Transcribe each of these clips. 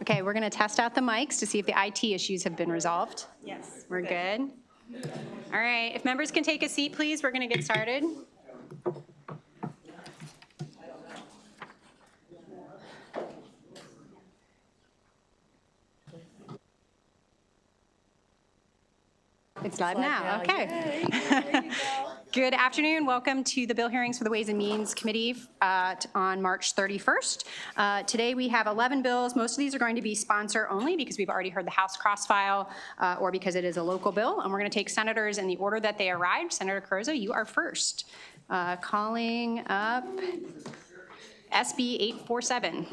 Okay, we're going to test out the mics to see if the IT issues have been resolved. Yes. We're good. All right, if members can take a seat, please, we're going to get started. It's live now, okay. Good afternoon, welcome to the bill hearings for the Ways and Means Committee on March 31st. Today we have 11 bills. Most of these are going to be sponsor only because we've already heard the House cross file or because it is a local bill. And we're going to take senators in the order that they arrived. Senator Carrizo, you are first. Calling up SB 847.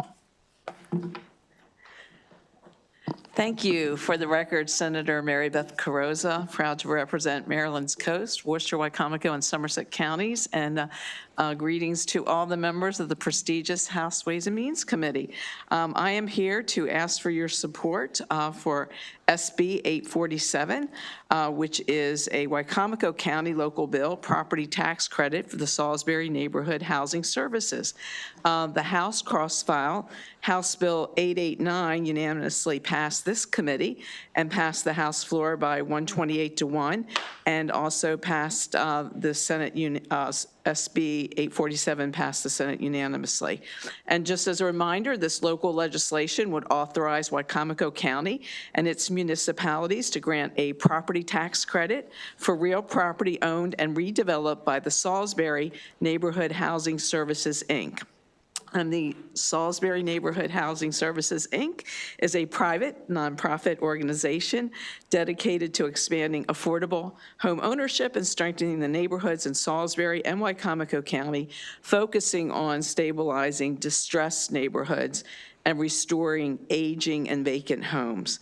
Thank you. For the record, Senator Mary Beth Carrizo, proud to represent Maryland's coast, Worcester, Wycomico, and Somerset counties, and greetings to all the members of the prestigious House Ways and Means Committee. I am here to ask for your support for SB 847, which is a Wycomico County local bill, property tax credit for the Salisbury Neighborhood Housing Services. The House cross-file, House Bill 889 unanimously passed this committee and passed the House floor by 128-1, and also passed the Senate, SB 847 passed the Senate unanimously. And just as a reminder, this local legislation would authorize Wycomico County and its municipalities to grant a property tax credit for real property owned and redeveloped by the Salisbury Neighborhood Housing Services, Inc. And the Salisbury Neighborhood Housing Services, Inc. is a private nonprofit organization dedicated to expanding affordable home ownership and strengthening the neighborhoods in Salisbury and Wycomico County, focusing on stabilizing distressed neighborhoods and restoring aging and vacant homes.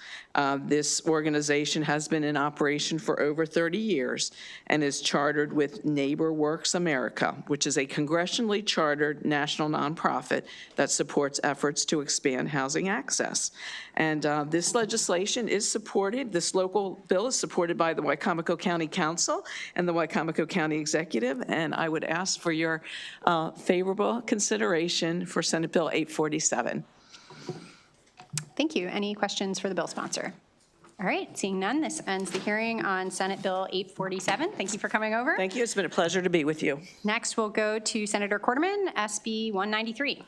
This organization has been in operation for over 30 years and is chartered with Neighbor Works America, which is a congressionally chartered national nonprofit that supports efforts to expand housing access. And this legislation is supported, this local bill is supported by the Wycomico County Council and the Wycomico County Executive, and I would ask for your favorable consideration for Senate Bill 847. Thank you. Any questions for the bill sponsor? All right, seeing none, this ends the hearing on Senate Bill 847. Thank you for coming over. Thank you. It's been a pleasure to be with you. Next, we'll go to Senator Quarterman, SB 193.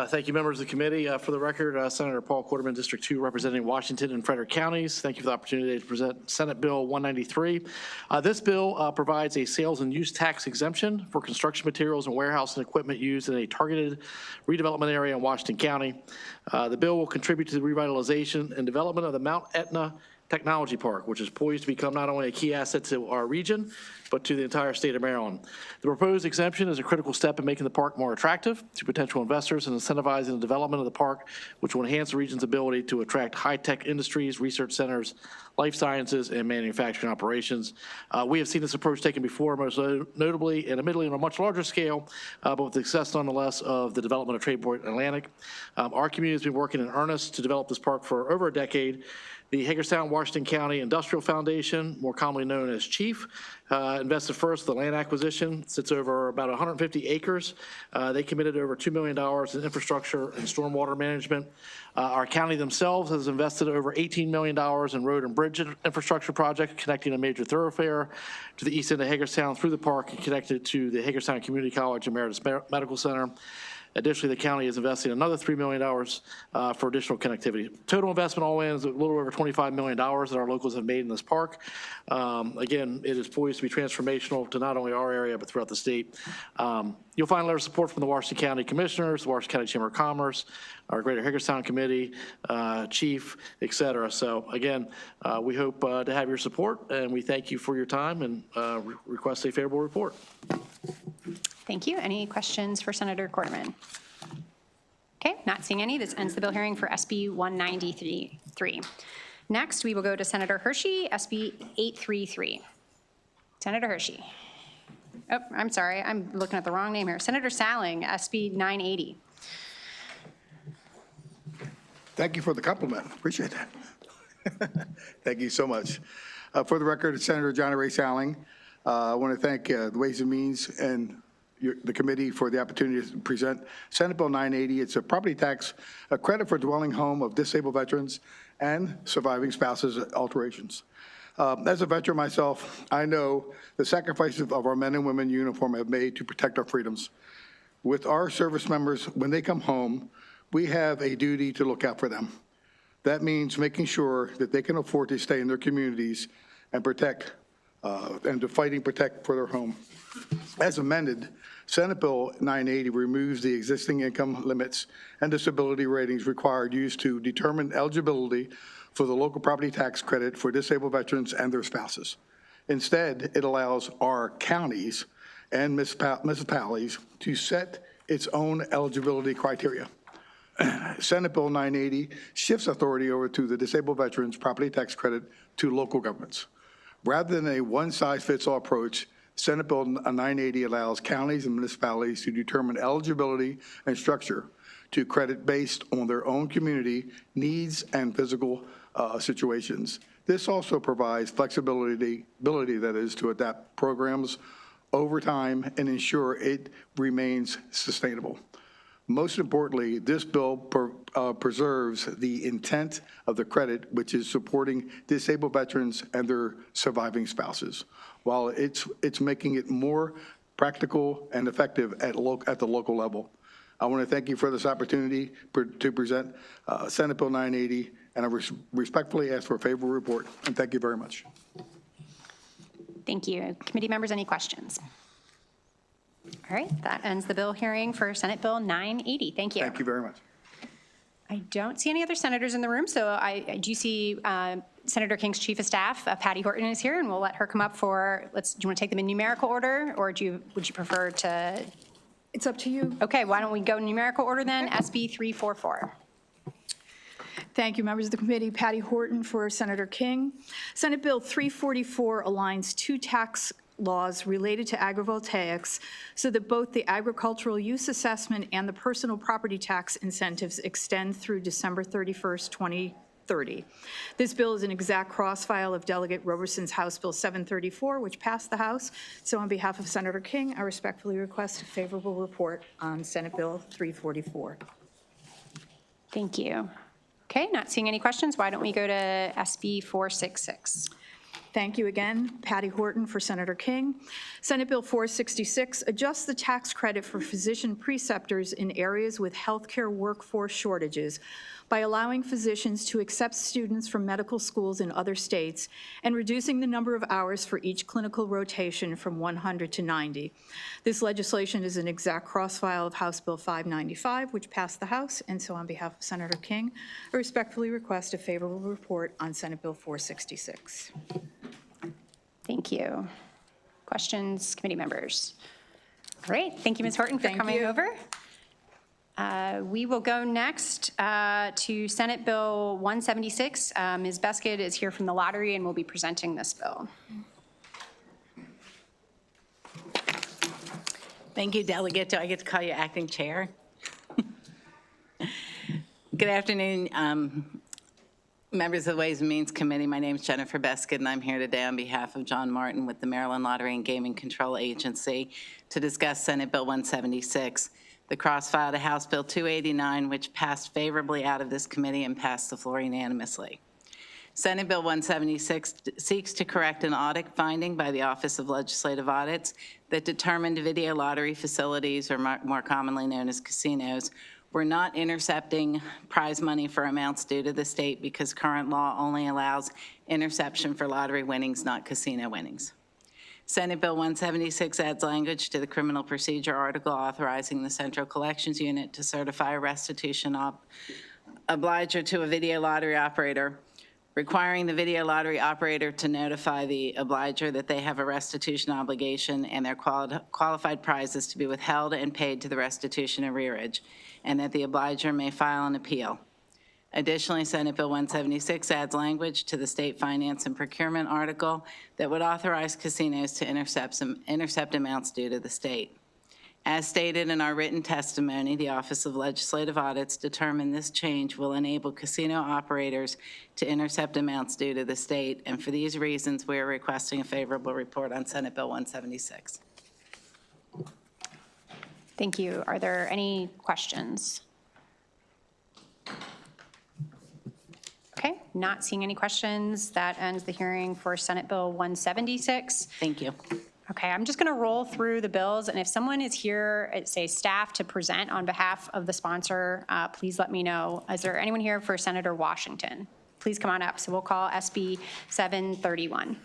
Thank you, members of the committee. For the record, Senator Paul Quarterman, District 2, representing Washington and Frederick counties. Thank you for the opportunity to present Senate Bill 193. This bill provides a sales and use tax exemption for construction materials and warehouse and equipment used in a targeted redevelopment area in Washington County. The bill will contribute to the revitalization and development of the Mount Etna Technology Park, which is poised to become not only a key asset to our region, but to the entire state of Maryland. The proposed exemption is a critical step in making the park more attractive to potential investors and incentivizing the development of the park, which will enhance the region's ability to attract high-tech industries, research centers, life sciences, and manufacturing operations. We have seen this approach taken before, most notably and admittedly on a much larger scale, but with the success nonetheless of the development of Tradeport Atlantic. Our community has been working in earnest to develop this park for over a decade. The Hagerstown Washington County Industrial Foundation, more commonly known as CHIEF, invested first. The land acquisition sits over about 150 acres. They committed over $2 million in infrastructure and stormwater management. Our county themselves has invested over $18 million in road and bridge infrastructure project connecting a major thoroughfare to the east end of Hagerstown through the park and connected to the Hagerstown Community College Emeritus Medical Center. Additionally, the county is investing another $3 million for additional connectivity. Total investment all in is a little over $25 million that our locals have made in this park. Again, it is poised to be transformational to not only our area, but throughout the state. You'll find a letter of support from the Washington County Commissioners, the Washington County Chamber of Commerce, our Greater Hagerstown Committee, Chief, et cetera. So again, we hope to have your support, and we thank you for your time and request a favorable report. Thank you. Any questions for Senator Quarterman? Okay, not seeing any. This ends the bill hearing for SB 193. Next, we will go to Senator Hershey, SB 833. Senator Hershey. Oh, I'm sorry. I'm looking at the wrong name here. Senator Salling, SB 980. Thank you for the compliment. Appreciate that. Thank you so much. For the record, Senator John Ray Salling, I want to thank the Ways and Means and the committee for the opportunity to present Senate Bill 980. It's a property tax credit for dwelling home of disabled veterans and surviving spouses alterations. As a veteran myself, I know the sacrifices of our men and women in uniform have made to protect our freedoms. With our service members, when they come home, we have a duty to look out for them. That means making sure that they can afford to stay in their communities and protect, and to protect for their home. As amended, Senate Bill 980 removes the existing income limits and disability ratings required used to determine eligibility for the local property tax credit for disabled veterans and their spouses. Instead, it allows our counties and municipalities to set its own eligibility criteria. Senate Bill 980 shifts authority over to the disabled veterans property tax credit to local governments. Rather than a one-size-fits-all approach, Senate Bill 980 allows counties and municipalities to determine eligibility and structure to credit based on their own community needs and physical situations. This also provides flexibility, that is, to adapt programs over time and ensure it remains sustainable. Most importantly, this bill preserves the intent of the credit, which is supporting disabled veterans and their surviving spouses, while it's making it more practical and effective at the local level. I want to thank you for this opportunity to present Senate Bill 980, and I respectfully ask for a favorable report, and thank you very much. Thank you. Committee members, any questions? All right, that ends the bill hearing for Senate Bill 980. Thank you. Thank you very much. I don't see any other senators in the room, so I do see Senator King's Chief of Staff, Patty Horton, is here, and we'll let her come up for, do you want to take them in numerical order, or would you prefer to? It's up to you. Okay, why don't we go in numerical order then? SB 344. Thank you, members of the committee. Patty Horton for Senator King. Senate Bill 344 aligns two tax laws related to agrivoltaics so that both the agricultural use assessment and the personal property tax incentives extend through December 31st, 2030. This bill is an exact cross-file of Delegate Roberson's House Bill 734, which passed the House. So on behalf of Senator King, I respectfully request a favorable report on Senate Bill 344. Thank you. Okay, not seeing any questions. Why don't we go to SB 466? Thank you again, Patty Horton for Senator King. Senate Bill 466 adjusts the tax credit for physician preceptors in areas with healthcare workforce shortages by allowing physicians to accept students from medical schools in other states and reducing the number of hours for each clinical rotation from 100 to 90. This legislation is an exact cross-file of House Bill 595, which passed the House, and so on behalf of Senator King, I respectfully request a favorable report on Senate Bill 466. Thank you. Questions, committee members? All right, thank you, Ms. Horton, for coming over. We will go next to Senate Bill 176. Ms. Beskid is here from the lottery and will be presenting this bill. Thank you, Delegate. Do I get to call you acting chair? Good afternoon, members of the Ways and Means Committee. My name is Jennifer Beskid, and I'm here today on behalf of John Martin with the Maryland Lottery and Gaming Control Agency to discuss Senate Bill 176, the cross-file to House Bill 289, which passed favorably out of this committee and passed the floor unanimously. Senate Bill 176 seeks to correct an audit finding by the Office of Legislative Audits that determined video lottery facilities, or more commonly known as casinos, were not intercepting prize money for amounts due to the state because current law only allows interception for lottery winnings, not casino winnings. Senate Bill 176 adds language to the criminal procedure article authorizing the Central Collections Unit to certify a restitution obliger to a video lottery operator, requiring the video lottery operator to notify the obliger that they have a restitution obligation and their qualified prizes to be withheld and paid to the restitution arrearage, and that the obliger may file an appeal. Additionally, Senate Bill 176 adds language to the state finance and procurement article that would authorize casinos to intercept amounts due to the state. As stated in our written testimony, the Office of Legislative Audits determined this change will enable casino operators to intercept amounts due to the state, and for these reasons, we are requesting a favorable report on Senate Bill 176. Thank you. Are there any questions? Okay, not seeing any questions. That ends the hearing for Senate Bill 176. Thank you. Okay, I'm just going to roll through the bills, and if someone is here, say staff, to present on behalf of the sponsor, please let me know. Is there anyone here for Senator Washington? Please come on up. So we'll call SB 731.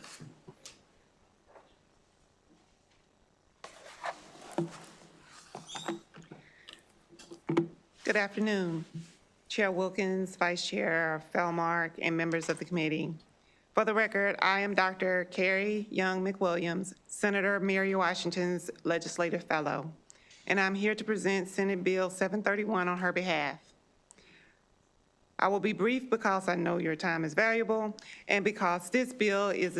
Good afternoon, Chair Wilkins, Vice Chair Fellmark, and members of the committee. For the record, I am Dr. Carrie Young McWilliams, Senator Mary Washington's Legislative Fellow, and I'm here to present Senate Bill 731 on her behalf. I will be brief because I know your time is valuable and because this bill is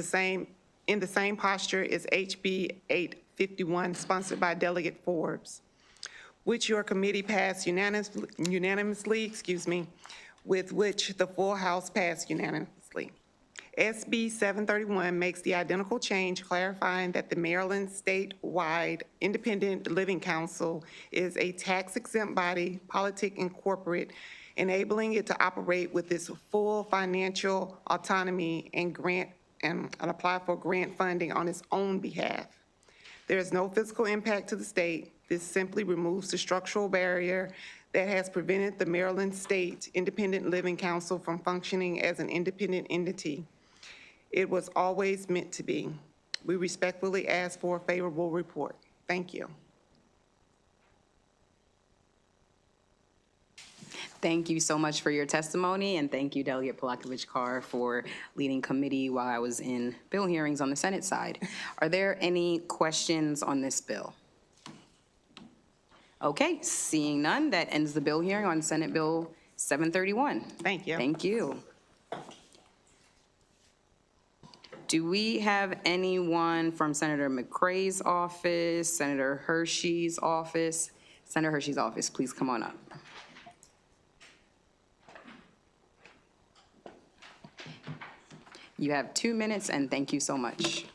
in the same posture as HB 851, sponsored by Delegate Forbes, which your committee passed unanimously, with which the full House passed unanimously. SB 731 makes the identical change, clarifying that the Maryland statewide Independent Living Council is a tax-exempt body, politic and corporate, enabling it to operate with its full financial autonomy and apply for grant funding on its own behalf. There is no fiscal impact to the state. This simply removes the structural barrier that has prevented the Maryland State Independent Living Council from functioning as an independent entity. It was always meant to be. We respectfully ask for a favorable report. Thank you. Thank you so much for your testimony, and thank you, Delegate Polakovich-Carr, for leading committee while I was in bill hearings on the Senate side. Are there any questions on this bill? Okay, seeing none, that ends the bill hearing on Senate Bill 731. Thank you. Thank you. Do we have anyone from Senator McCrae's office, Senator Hershey's office? Senator Hershey's office, please come on up. You have 2 minutes, and thank you so much.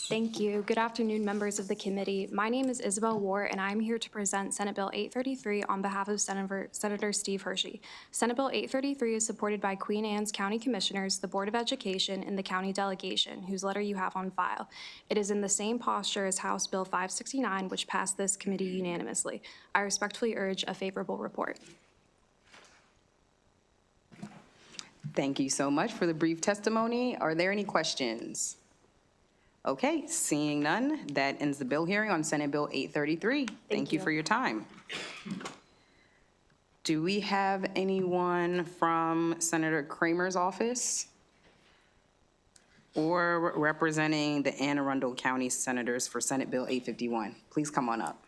Thank you. Good afternoon, members of the committee. My name is Isabel Ward, and I'm here to present Senate Bill 833 on behalf of Senator Steve Hershey. Senate Bill 833 is supported by Queen Anne's County Commissioners, the Board of Education, and the county delegation, whose letter you have on file. It is in the same posture as House Bill 569, which passed this committee unanimously. I respectfully urge a favorable report. Thank you so much for the brief testimony. Are there any questions? Okay, seeing none, that ends the bill hearing on Senate Bill 833. Thank you for your time. Do we have anyone from Senator Kramer's office or representing the Anne Arundel County Senators for Senate Bill 851? Please come on up.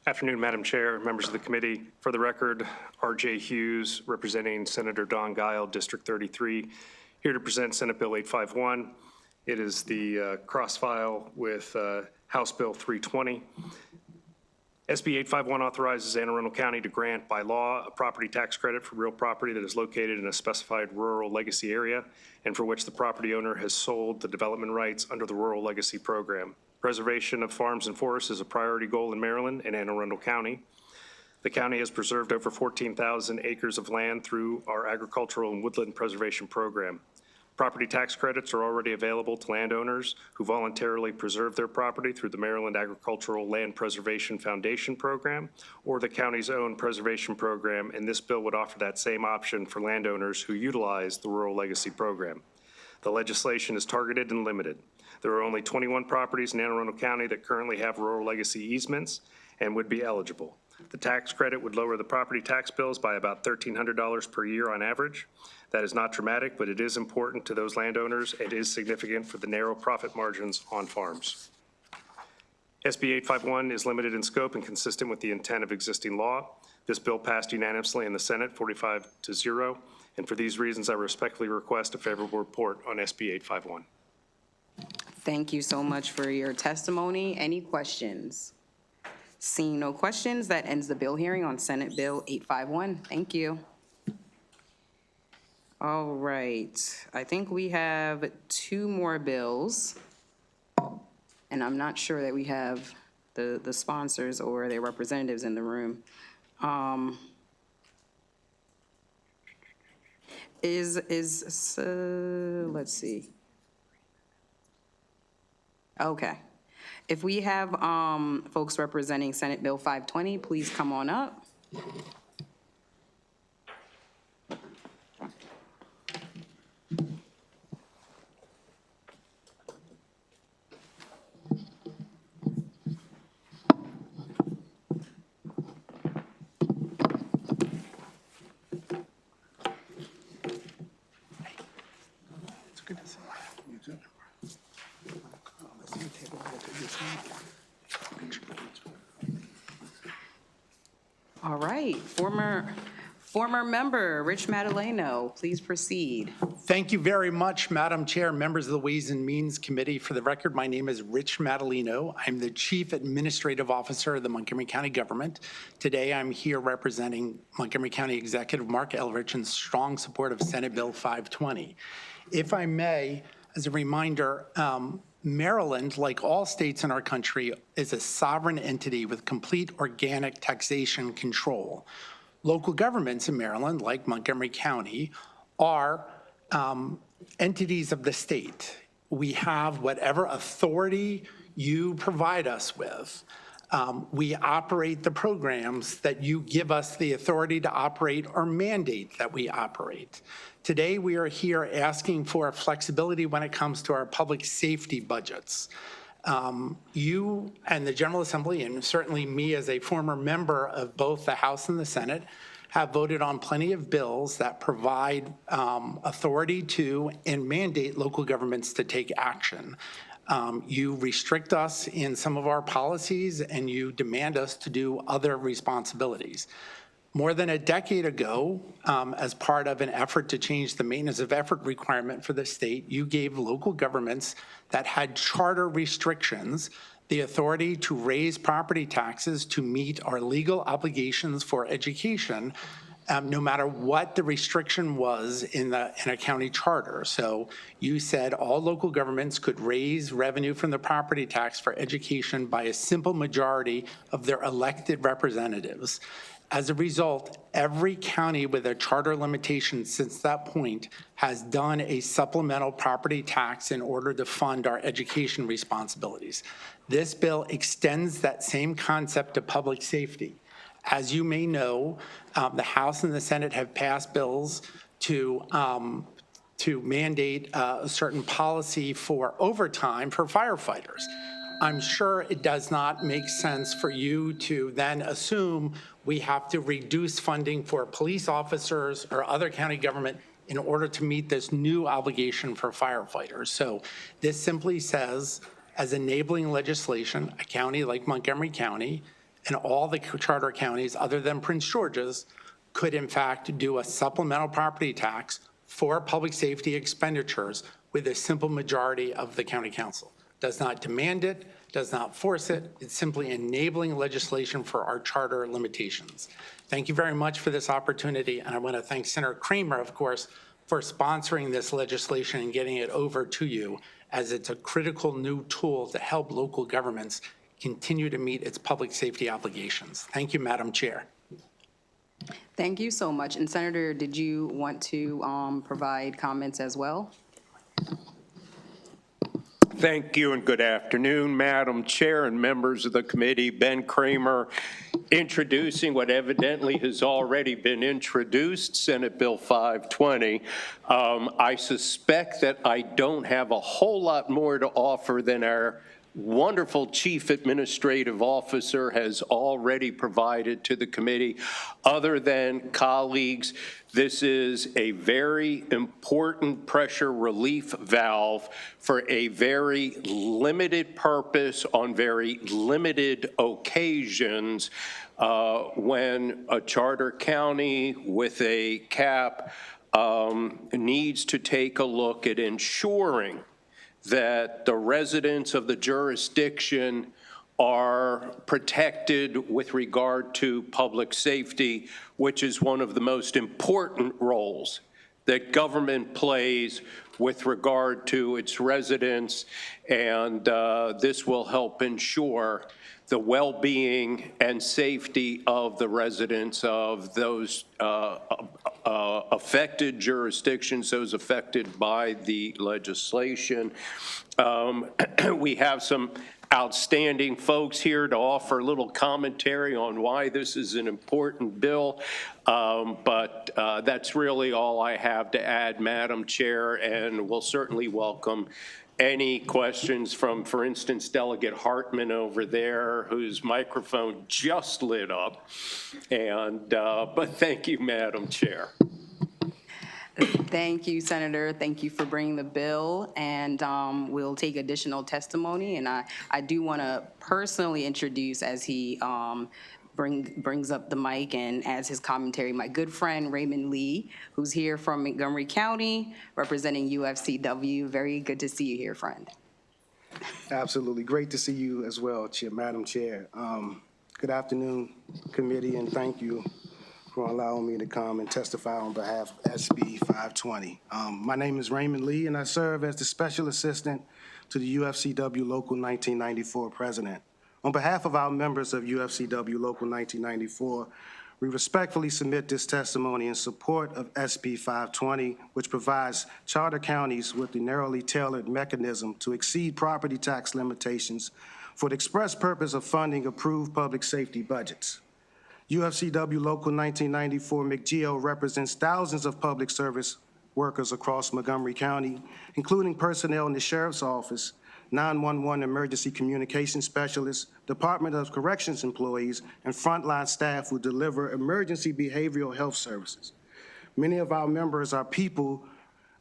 Afternoon, Madam Chair, members of the committee. For the record, R.J. Hughes, representing Senator Don Guile, District 33, here to present Senate Bill 851. It is the cross-file with House Bill 320. SB 851 authorizes Anne Arundel County to grant by law a property tax credit for real property that is located in a specified rural legacy area and for which the property owner has sold the development rights under the Rural Legacy Program. Preservation of farms and forests is a priority goal in Maryland and Anne Arundel County. The county has preserved over 14,000 acres of land through our Agricultural and Woodland Preservation Program. Property tax credits are already available to landowners who voluntarily preserve their property through the Maryland Agricultural Land Preservation Foundation Program or the county's own preservation program, and this bill would offer that same option for landowners who utilize the Rural Legacy Program. The legislation is targeted and limited. There are only 21 properties in Anne Arundel County that currently have rural legacy easements and would be eligible. The tax credit would lower the property tax bills by about $1,300 per year on average. That is not dramatic, but it is important to those landowners and is significant for the narrow profit margins on farms. SB 851 is limited in scope and consistent with the intent of existing law. This bill passed unanimously in the Senate, 45-0, and for these reasons, I respectfully request a favorable report on SB 851. Thank you so much for your testimony. Any questions? Seeing no questions, that ends the bill hearing on Senate Bill 851. Thank you. All right, I think we have 2 more bills, and I'm not sure that we have the sponsors or their representatives in the room. Let's see. Okay. If we have folks representing Senate Bill 520, please come on up. All right, former member, Rich Madaleno, please proceed. Thank you very much, Madam Chair, members of the Ways and Means Committee. For the record, my name is Rich Madaleno. I'm the Chief Administrative Officer of the Montgomery County Government. Today, I'm here representing Montgomery County Executive Mark Elrich in strong support of Senate Bill 520. If I may, as a reminder, Maryland, like all states in our country, is a sovereign entity with complete organic taxation control. Local governments in Maryland, like Montgomery County, are entities of the state. We have whatever authority you provide us with. We operate the programs that you give us the authority to operate or mandate that we operate. Today, we are here asking for flexibility when it comes to our public safety budgets. You and the General Assembly, and certainly me as a former member of both the House and the Senate, have voted on plenty of bills that provide authority to and mandate local governments to take action. You restrict us in some of our policies, and you demand us to do other responsibilities. More than a decade ago, as part of an effort to change the maintenance of effort requirement for the state, you gave local governments that had charter restrictions the authority to raise property taxes to meet our legal obligations for education, no matter what the restriction was in a county charter. So you said all local governments could raise revenue from the property tax for education by a simple majority of their elected representatives. As a result, every county with a charter limitation since that point has done a supplemental property tax in order to fund our education responsibilities. This bill extends that same concept to public safety. As you may know, the House and the Senate have passed bills to mandate a certain policy for overtime for firefighters. I'm sure it does not make sense for you to then assume we have to reduce funding for police officers or other county government in order to meet this new obligation for firefighters. So this simply says, as enabling legislation, a county like Montgomery County and all the charter counties other than Prince George's could in fact do a supplemental property tax for public safety expenditures with a simple majority of the county council. Does not demand it, does not force it. It's simply enabling legislation for our charter limitations. Thank you very much for this opportunity, and I want to thank Senator Kramer, of course, for sponsoring this legislation and getting it over to you, as it's a critical new tool to help local governments continue to meet its public safety obligations. Thank you, Madam Chair. Thank you so much. And Senator, did you want to provide comments as well? Thank you and good afternoon, Madam Chair and members of the committee. Ben Kramer, introducing what evidently has already been introduced, Senate Bill 520. I suspect that I don't have a whole lot more to offer than our wonderful Chief Administrative Officer has already provided to the committee. Other than colleagues, this is a very important pressure relief valve for a very limited purpose on very limited occasions when a charter county with a cap needs to take a look at ensuring that the residents of the jurisdiction are protected with regard to public safety, which is one of the most important roles that government plays with regard to its residents, and this will help ensure the well-being and safety of the residents of those affected jurisdictions, those affected by the legislation. We have some outstanding folks here to offer a little commentary on why this is an important bill, but that's really all I have to add, Madam Chair, and we'll certainly welcome any questions from, for instance, Delegate Hartman over there, whose microphone just lit up. And but thank you, Madam Chair. Thank you, Senator. Thank you for bringing the bill, and we'll take additional testimony. And I do want to personally introduce, as he brings up the mic and adds his commentary, my good friend Raymond Lee, who's here from Montgomery County, representing UFCW. Very good to see you here, friend. Absolutely. Great to see you as well, Madam Chair. Good afternoon, committee, and thank you for allowing me to come and testify on behalf of SB 520. My name is Raymond Lee, and I serve as the Special Assistant to the UFCW Local 1994 President. On behalf of our members of UFCW Local 1994, we respectfully submit this testimony in support of SB 520, which provides charter counties with the narrowly tailored mechanism to exceed property tax limitations for the express purpose of funding approved public safety budgets. UFCW Local 1994 McGeo represents thousands of public service workers across Montgomery County, including personnel in the Sheriff's Office, 911 emergency communication specialists, Department of Corrections employees, and frontline staff who deliver emergency behavioral health services. Many of our members are people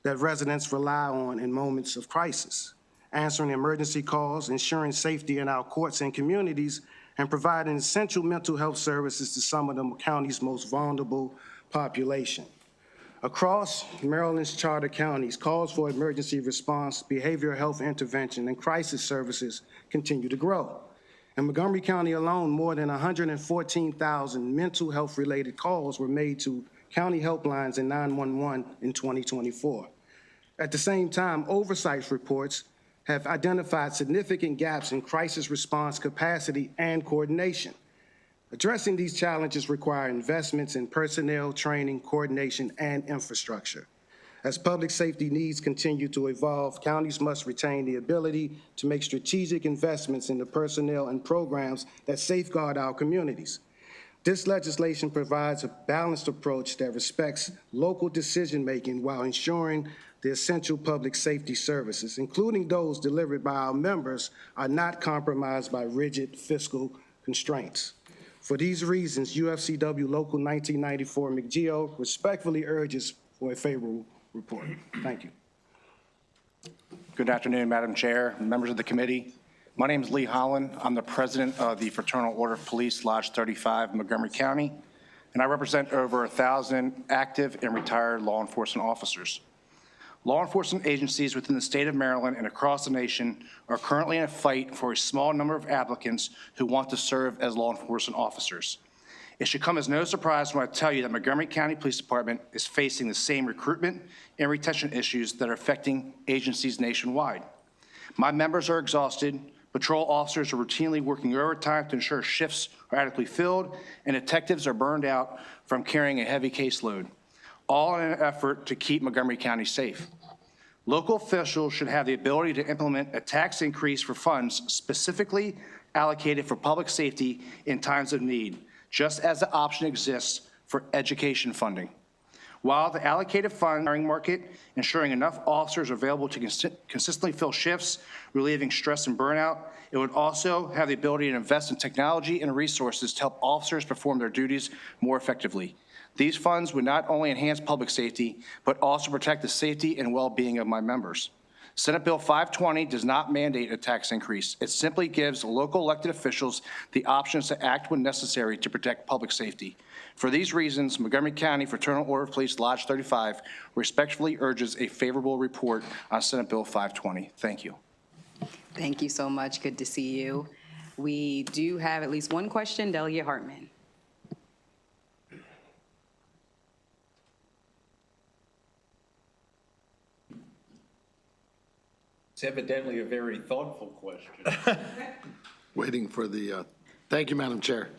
that residents rely on in moments of crisis, answering emergency calls, ensuring safety in our courts and communities, and providing essential mental health services to some of the county's most vulnerable population. Across Maryland's charter counties, calls for emergency response, behavioral health intervention, and crisis services continue to grow. In Montgomery County alone, more than 114,000 mental health-related calls were made to county helplines and 911 in 2024. At the same time, oversight reports have identified significant gaps in crisis response capacity and coordination. Addressing these challenges require investments in personnel, training, coordination, and infrastructure. As public safety needs continue to evolve, counties must retain the ability to make strategic investments in the personnel and programs that safeguard our communities. This legislation provides a balanced approach that respects local decision-making while ensuring the essential public safety services, including those delivered by our members, are not compromised by rigid fiscal constraints. For these reasons, UFCW Local 1994 McGeo respectfully urges for a favorable report. Thank you. Good afternoon, Madam Chair, members of the committee. My name is Lee Holland. I'm the president of the Fraternal Order of Police, Lodge 35, Montgomery County, and I represent over 1,000 active and retired law enforcement officers. Law enforcement agencies within the state of Maryland and across the nation are currently in a fight for a small number of applicants who want to serve as law enforcement officers. It should come as no surprise when I tell you that Montgomery County Police Department is facing the same recruitment and retention issues that are affecting agencies nationwide. My members are exhausted, patrol officers are routinely working overtime to ensure shifts are adequately filled, and detectives are burned out from carrying a heavy caseload, all in an effort to keep Montgomery County safe. Local officials should have the ability to implement a tax increase for funds specifically allocated for public safety in times of need, just as the option exists for education funding. While the allocated fund hiring market, ensuring enough officers are available to consistently fill shifts, relieving stress and burnout, it would also have the ability to invest in technology and resources to help officers perform their duties more effectively. These funds would not only enhance public safety, but also protect the safety and well-being of my members. Senate Bill 520 does not mandate a tax increase. It simply gives local elected officials the options to act when necessary to protect public safety. For these reasons, Montgomery County Fraternal Order of Police Lodge 35 respectfully urges a favorable report on Senate Bill 520. Thank you. Thank you so much. Good to see you. We do have at least one question. Delegate Hartman. It's evidently a very thoughtful question. Waiting for the, thank you, Madam Chair.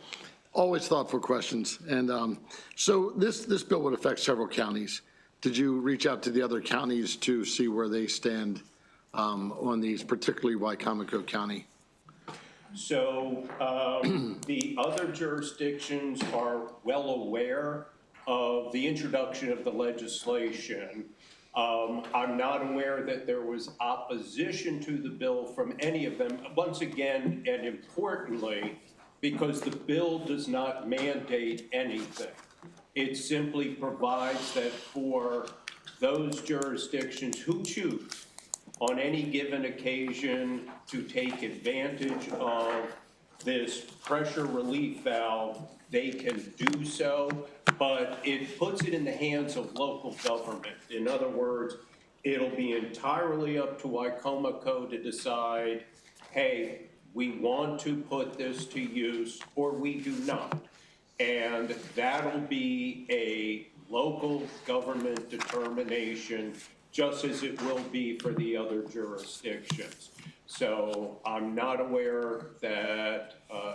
Always thoughtful questions. And so this bill would affect several counties. Did you reach out to the other counties to see where they stand on these, particularly Wycomico County? So the other jurisdictions are well aware of the introduction of the legislation. I'm not aware that there was opposition to the bill from any of them. Once again, and importantly, because the bill does not mandate anything. It simply provides that for those jurisdictions who choose on any given occasion to take advantage of this pressure relief valve, they can do so, but it puts it in the hands of local government. In other words, it'll be entirely up to Wycomico to decide, hey, we want to put this to use or we do not. And that'll be a local government determination, just as it will be for the other jurisdictions. So I'm not aware that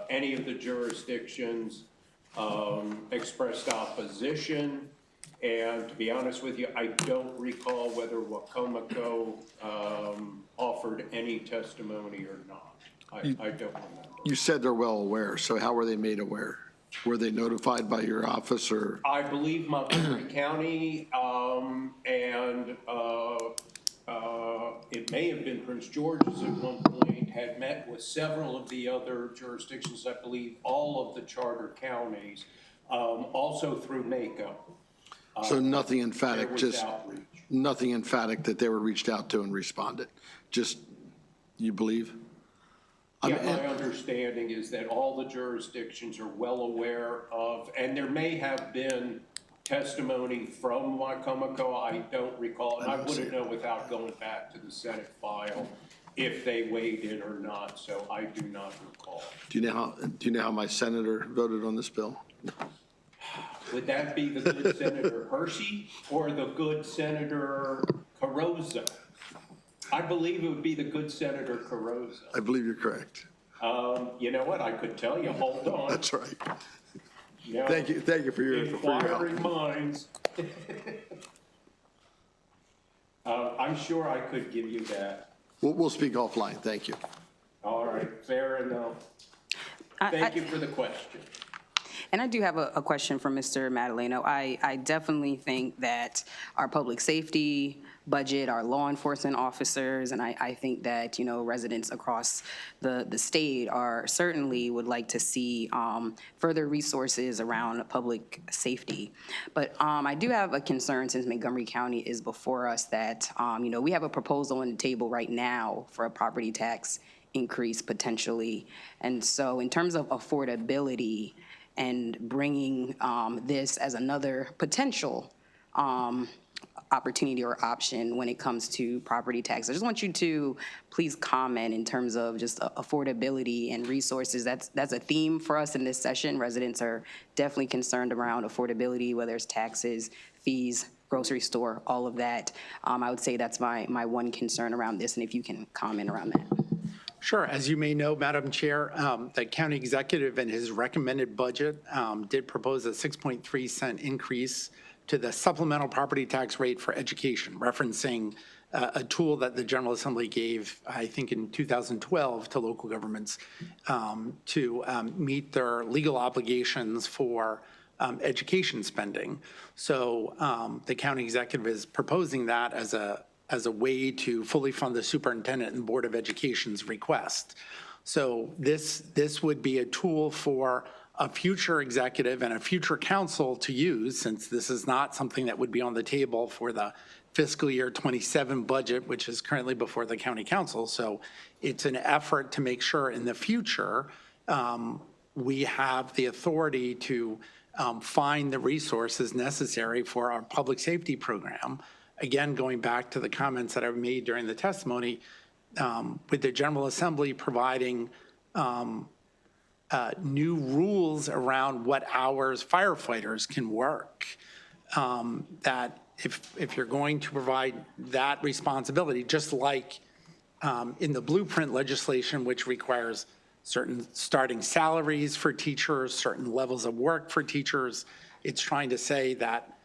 any of the jurisdictions expressed opposition. And to be honest with you, I don't recall whether Wycomico offered any testimony or not. I don't remember. You said they're well aware, so how were they made aware? Were they notified by your office or? I believe Montgomery County and it may have been Prince George's at one point had met with several of the other jurisdictions, I believe all of the charter counties, also through NACO. So nothing emphatic, just outreach. nothing emphatic that they were reached out to and responded. Just, you believe? Yeah, my understanding is that all the jurisdictions are well aware of, and there may have been testimony from Wycomico, I don't recall, and I wouldn't know without going back to the Senate file if they weighed in or not, so I do not recall. Do you know how my senator voted on this bill? Would that be the good Senator Hershey or the good Senator Carozza? I believe it would be the good Senator Carozza. I believe you're correct. You know what? I could tell you. Hold on. That's right. You know, Thank you for your help. inquiring minds. I'm sure I could give you that. We'll speak offline. Thank you. All right, fair enough. Thank you for the question. And I do have a question for Mr. Madaleno. I definitely think that our public safety budget, our law enforcement officers, and I think that, you know, residents across the state are certainly would like to see further resources around public safety. But I do have a concern, since Montgomery County is before us, that, you know, we have a proposal on the table right now for a property tax increase potentially. And so in terms of affordability, and bringing this as another potential opportunity or option when it comes to property tax. I just want you to please comment in terms of just affordability and resources. That's a theme for us in this session. Residents are definitely concerned around affordability, whether it's taxes, fees, grocery store, all of that. I would say that's my one concern around this, and if you can comment around that. Sure. As you may know, Madam Chair, the county executive in his recommended budget did propose a 6.3 cent increase to the supplemental property tax rate for education, referencing a tool that the General Assembly gave, I think, in 2012 to local governments to meet their legal obligations for education spending. So the county executive is proposing that as a way to fully fund the superintendent and Board of Education's request. So this would be a tool for a future executive and a future council to use, since this is not something that would be on the table for the fiscal year 27 budget, which is currently before the county council. So it's an effort to make sure in the future we have the authority to find the resources necessary for our public safety program. Again, going back to the comments that I made during the testimony, with the General Assembly providing new rules around what hours firefighters can work, that if you're going to provide that responsibility, just like in the blueprint legislation, which requires certain starting salaries for teachers, certain levels of work for teachers, it's trying to say that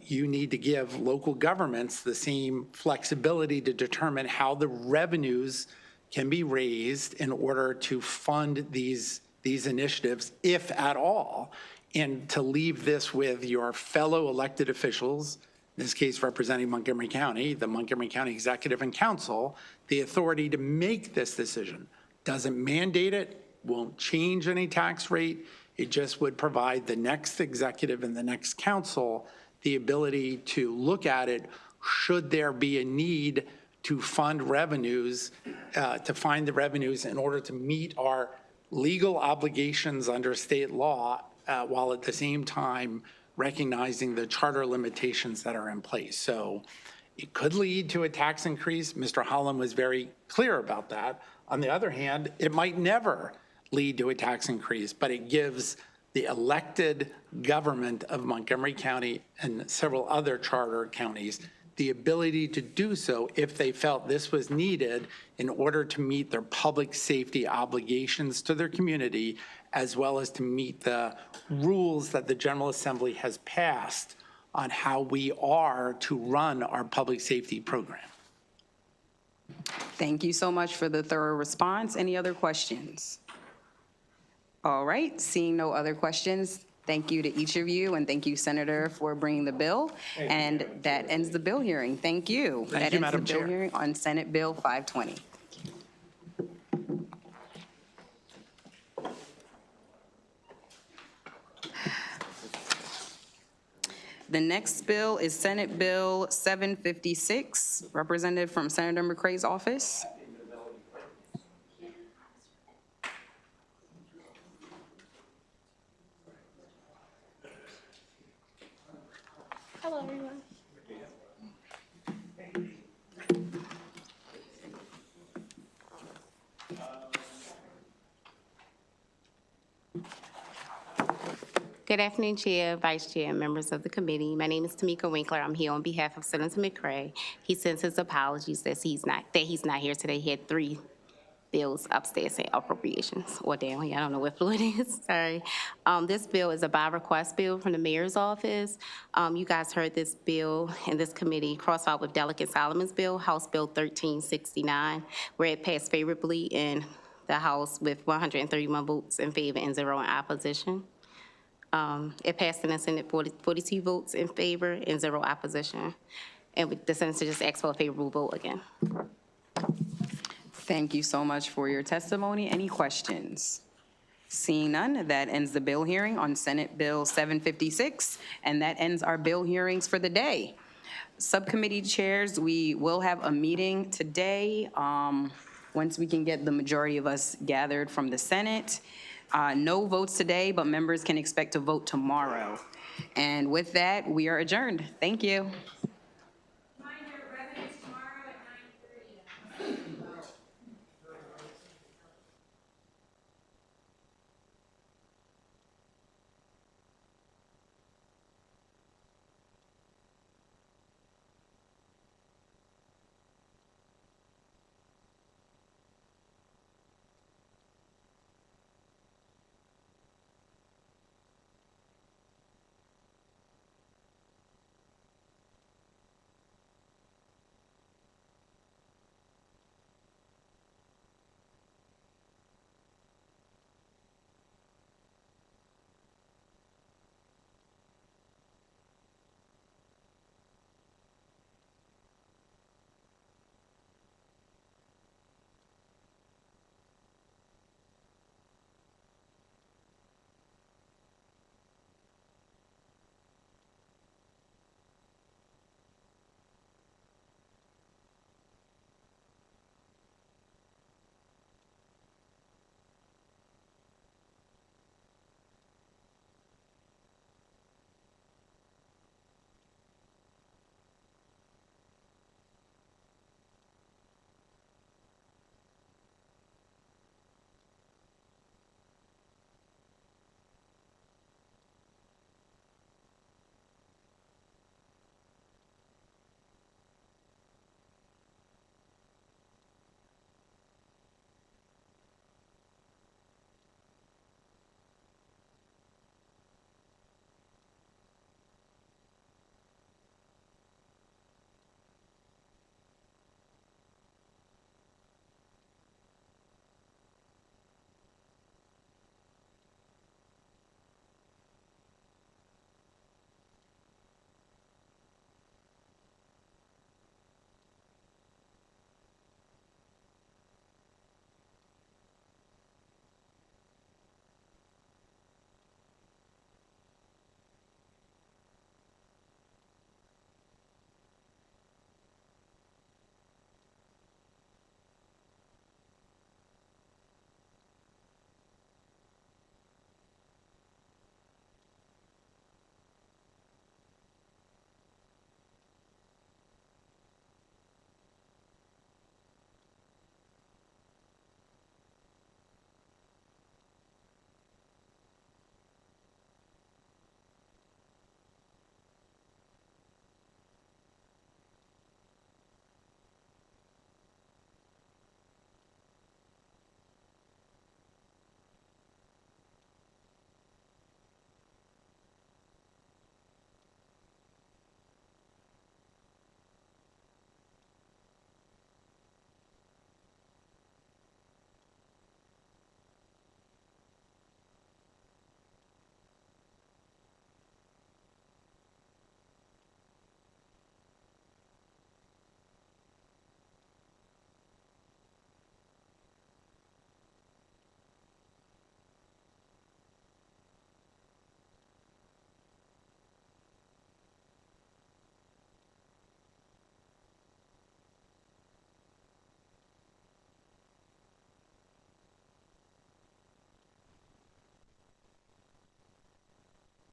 you need to give local governments the same flexibility to determine how the revenues can be raised in order to fund these initiatives, if at all, and to leave this with your fellow elected officials, in this case representing Montgomery County, the Montgomery County Executive and Council, the authority to make this decision. Doesn't mandate it, won't change any tax rate. It just would provide the next executive and the next council the ability to look at it should there be a need to fund revenues, to find the revenues in order to meet our legal obligations under state law, while at the same time recognizing the charter limitations that are in place. So it could lead to a tax increase. Mr. Holland was very clear about that. On the other hand, it might never lead to a tax increase, but it gives the elected government of Montgomery County and several other charter counties the ability to do so if they felt this was needed in order to meet their public safety obligations to their community, as well as to meet the rules that the General Assembly has passed on how we are to run our public safety program. Thank you so much for the thorough response. Any other questions? All right, seeing no other questions, thank you to each of you, and thank you, Senator, for bringing the bill. And that ends the bill hearing. Thank you. Thank you, Madam Chair. That ends the bill hearing on Senate Bill 520. The next bill is Senate Bill 756, represented from Senator McCrae's office. Hello, everyone. Good afternoon, Chair, Vice Chair, and members of the committee. My name is Tamika Winkler. I'm here on behalf of Senator McCrae. He sends his apologies that he's not here today. He had 3 bills upstairs saying appropriations, or down here, I don't know what floor it is, sorry. This bill is a by request bill from the mayor's office. You guys heard this bill in this committee cross out with Delegate Solomon's bill, House Bill 1369, where it passed favorably in the House with 131 votes in favor and 0 in opposition. It passed in the Senate 42 votes in favor and 0 opposition. And the Senator just asked for a favorable vote again. Thank you so much for your testimony. Any questions? Seeing none, that ends the bill hearing on Senate Bill 756, and that ends our bill hearings for the day. Subcommittee chairs, we will have a meeting today once we can get the majority of us gathered from the Senate. No votes today, but members can expect to vote tomorrow. And with that, we are adjourned. Thank you.